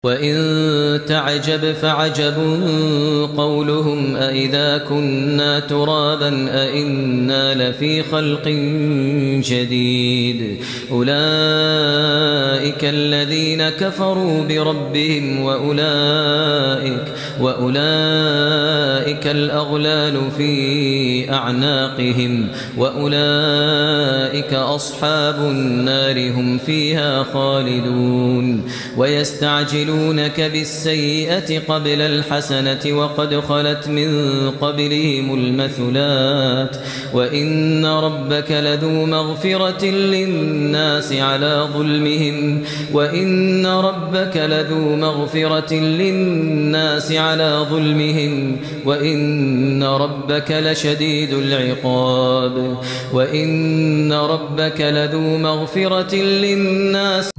وإن تعجب فعجب قولهم أإذا كنا ترابا أإنا لفي خلق جديد أولئك الذين كفروا بربهم وأولئك الأغلال في أعناقهم وأولئك أصحاب النار هم فيها خالدون ويستعجلونك بالسيئة قبل الحسنة وقد خلت من قبلهم المثلات وإن ربك لذو مغفرة للناس على ظلمهم وإن ربك لشديد العقاب وإن ربك لذو مغفرة للناس